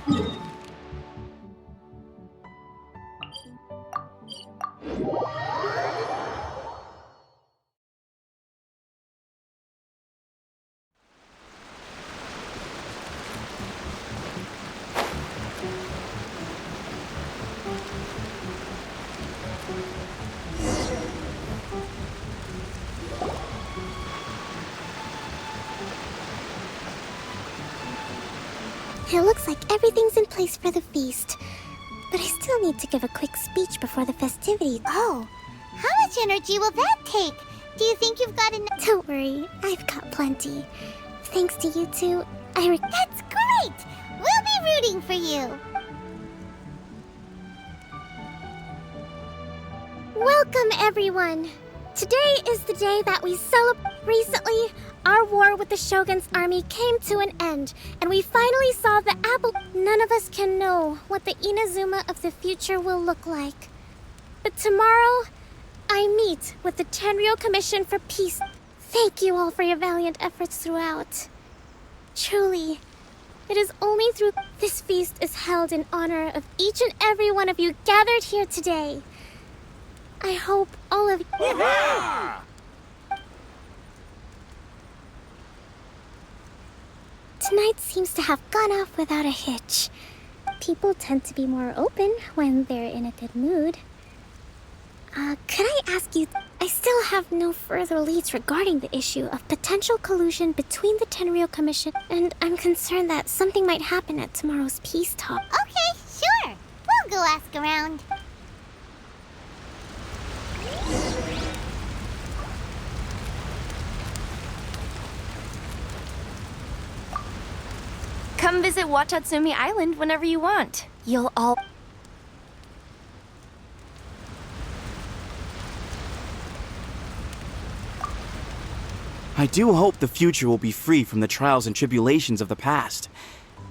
It looks like everything's in place for the feast. But I still need to give a quick speech before the festivities. Oh, how much energy will that take? Do you think you've got enough? Don't worry, I've got plenty. Thanks to you two, That's great! We'll be rooting for you! Welcome, everyone! Today is the day that we celebrate. Recently, our war with the Shogun's army came to an end, and we finally saw the apple. None of us can know what the Inazuma of the future will look like. But tomorrow, I meet with the Tenryou Commission for Peace. Thank you all for your valiant efforts throughout. Truly, it is only through this feast is held in honor of each and every one of you gathered here today. I hope all of you... Tonight seems to have gone off without a hitch. People tend to be more open when they're in a good mood. Could I ask you... I still have no further leads regarding the issue of potential collusion between the Tenryou Commission, and I'm concerned that something might happen at tomorrow's peace talk. Okay, sure. We'll go ask around. Come visit Watatsumi Island whenever you want. You'll all... I do hope the future will be free from the trials and tribulations of the past.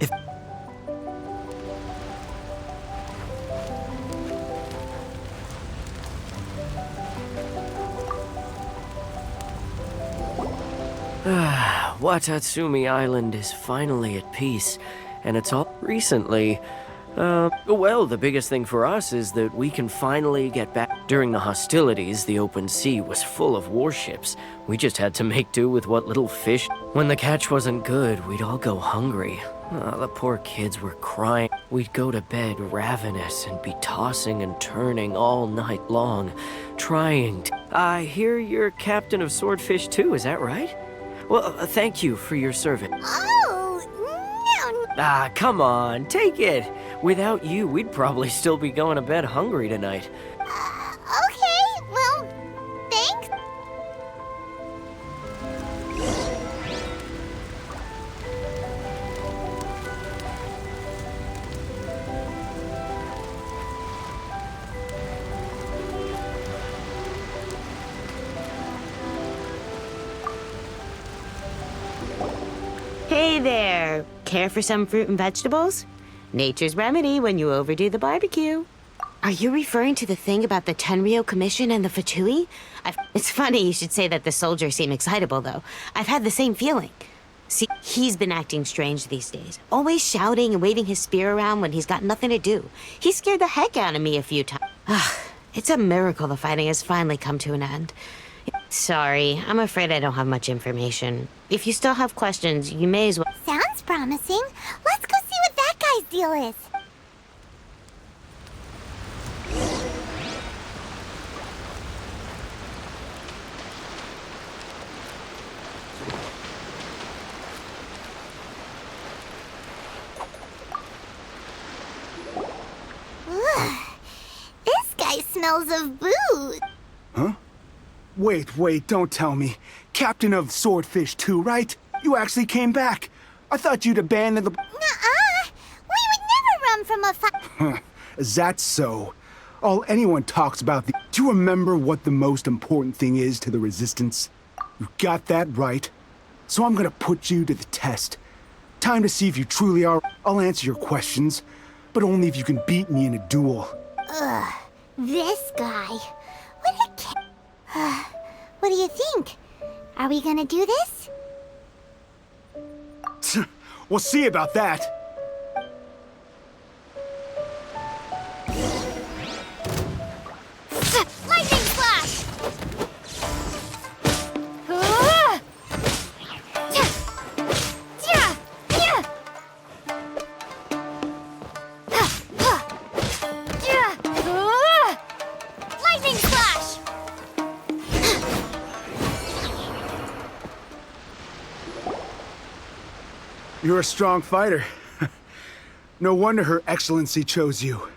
If... Watatsumi Island is finally at peace, and it's all recently. Well, the biggest thing for us is that we can finally get back. During the hostilities, the open sea was full of warships. We just had to make do with what little fish. When the catch wasn't good, we'd all go hungry. The poor kids were crying. We'd go to bed ravenous and be tossing and turning all night long, trying to... I hear you're captain of Swordfish too, is that right? Well, thank you for your service. Oh, no. Come on, take it. Without you, we'd probably still be going to bed hungry tonight. Okay, well, thanks. Hey there! Care for some fruit and vegetables? Nature's remedy when you overdo the barbecue. Are you referring to the thing about the Tenryou Commission and the Fatui? It's funny you should say that the soldiers seem excitable, though. I've had the same feeling. See, he's been acting strange these days. Always shouting and waving his spear around when he's got nothing to do. He scared the heck out of me a few times. It's a miracle the fighting has finally come to an end. Sorry, I'm afraid I don't have much information. If you still have questions, you may as well... Sounds promising. Let's go see what that guy's deal is. Ugh. This guy smells of booze. Huh? Wait, don't tell me. Captain of Swordfish too, right? You actually came back. I thought you'd abandoned the... Nuh-uh. We would never run from a fight. Is that so? All anyone talks about the... Do you remember what the most important thing is to the Resistance? You got that right. So I'm gonna put you to the test. Time to see if you truly are... I'll answer your questions, but only if you can beat me in a duel. Ugh. This guy. What a what do you think? Are we gonna do this? We'll see about that. You're a strong fighter. No wonder Her Excellency chose you.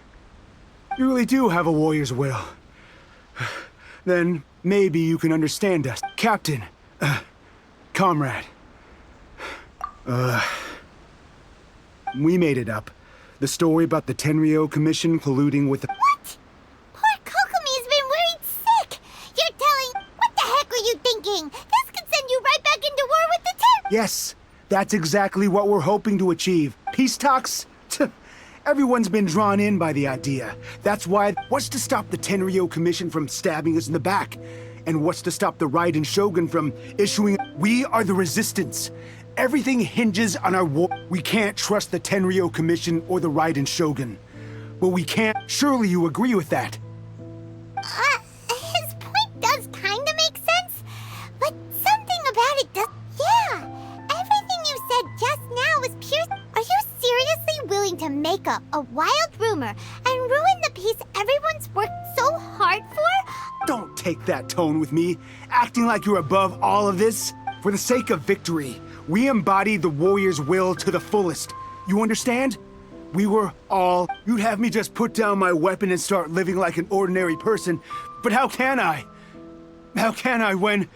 You really do have a warrior's will. Then maybe you can understand us. Captain, comrade. We made it up. The story about the Tenryou Commission colluding with the— What? Poor Kokomi's been worried sick. You're telling— What the heck are you thinking? This could send you right back into war with the Yes, that's exactly what we're hoping to achieve. Peace talks? Everyone's been drawn in by the idea. That's why— What's to stop the Tenryou Commission from stabbing us in the back? And what's to stop the Raiden Shogun from issuing— We are the Resistance. Everything hinges on our war. We can't trust the Tenryou Commission or the Raiden Shogun. But we can't— Surely you agree with that? His point does kinda make sense, but something about it does— Yeah, everything you said just now was pure— Are you seriously willing to make up a wild rumor and ruin the peace everyone's worked so hard for? Don't take that tone with me, acting like you're above all of this. For the sake of victory, we embodied the warrior's will to the fullest. You understand? We were all— You'd have me just put down my weapon and start living like an ordinary person, but how can I? How can I when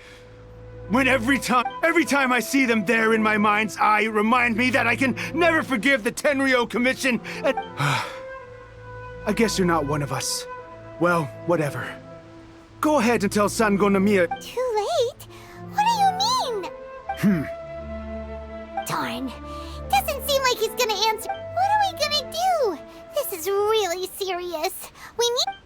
every time I see them there in my mind's eye, it reminds me that I can never forgive the Tenryou Commission and— I guess you're not one of us. Well, whatever. Go ahead and tell Sango Namiya— Too late? What do you mean? Darn. Doesn't seem like he's gonna answer. What are we gonna do? This is really serious. We need—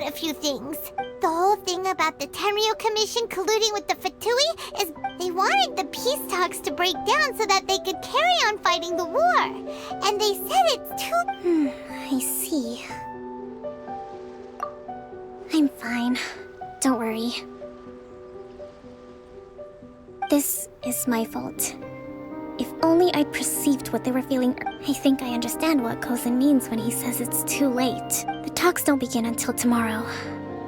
a few things. The whole thing about the Tenryou Commission colluding with the Fatui is they wanted the peace talks to break down so that they could carry on fighting the war. And they said it's too— I see. I'm fine. Don't worry. This is my fault. If only I'd perceived what they were feeling. I think I understand what Kozin means when he says it's too late. The talks don't begin until tomorrow,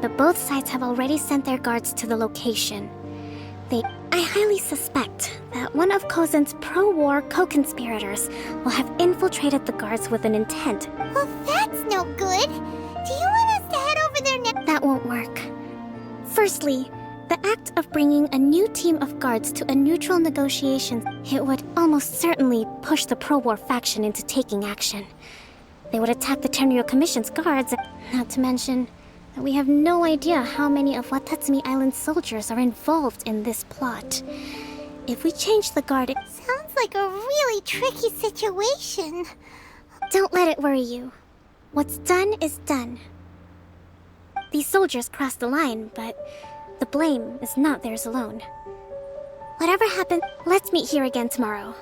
but both sides have already sent their guards to the location. I highly suspect that one of Kozin's pro-war co-conspirators will have infiltrated the guards with an intent. Well, that's no good. Do you want us to head over there now? That won't work. Firstly, the act of bringing a new team of guards to a neutral negotiation, it would almost certainly push the pro-war faction into taking action. They would attack the Tenryou Commission's guards, not to mention that we have no idea how many of Watatsumi Island's soldiers are involved in this plot. If we change the guard, Sounds like a really tricky situation. don't let it worry you. What's done is done. These soldiers crossed the line, but the blame is not theirs alone. Whatever happened, let's meet here again tomorrow.